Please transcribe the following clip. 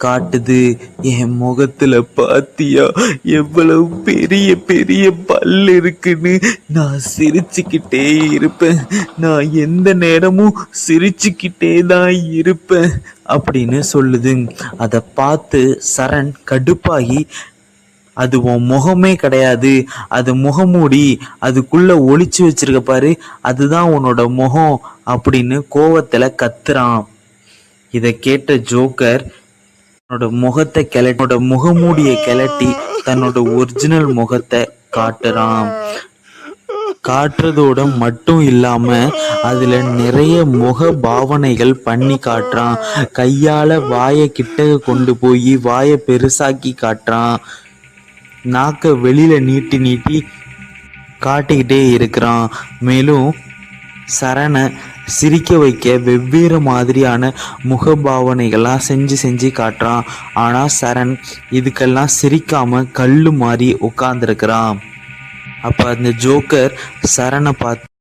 காட்டுது. என் முகத்துல பாத்தியா எவ்வளவு பெரிய பெரிய பல் இருக்குன்னு. நான் சிரிச்சுக்கிட்டே இருப்பேன், நான் எந்த நேரமும் சிரிச்சுக்கிட்டே தான் இருப்பேன் அப்படின்னு சொல்லுது. அதை பார்த்து சரண் கடுப்பாகி, அது உன் முகமே கிடையாது, அது முகமூடி, அதுக்குள்ள ஒளிச்சு வச்சிருக்க பாரு, அதுதான் உன்னோட முகம் அப்படின்னு கோவத்துல கத்துறான். இதை கேட்ட ஜோக்கர் தன்னோட முகமூடியை கிளட்டி தன்னோட ஒரிஜினல் முகத்தை காட்டுறான். காட்டுறதோட மட்டும் இல்லாம அதுல நிறைய முக பாவனைகள் பண்ணி காட்டுறான். கையால வாயை கிட்ட கொண்டு போய் வாயை பெருசாக்கி காட்டுறான். நாக்க வெளியில நீட்டி நீட்டி காட்டிக்கிட்டே இருக்கிறான். மேலும் சரணை சிரிக்க வைக்க வெவ்வேறு மாதிரியான முகபாவனைகள்லாம் செஞ்சு காட்டுறான். ஆனால் சரண் இதுக்கெல்லாம் சிரிக்காம கல்லு மாதிரி உட்கார்ந்துருக்கிறான். அப்போ அந்த ஜோக்கர் சரணை பார்த்து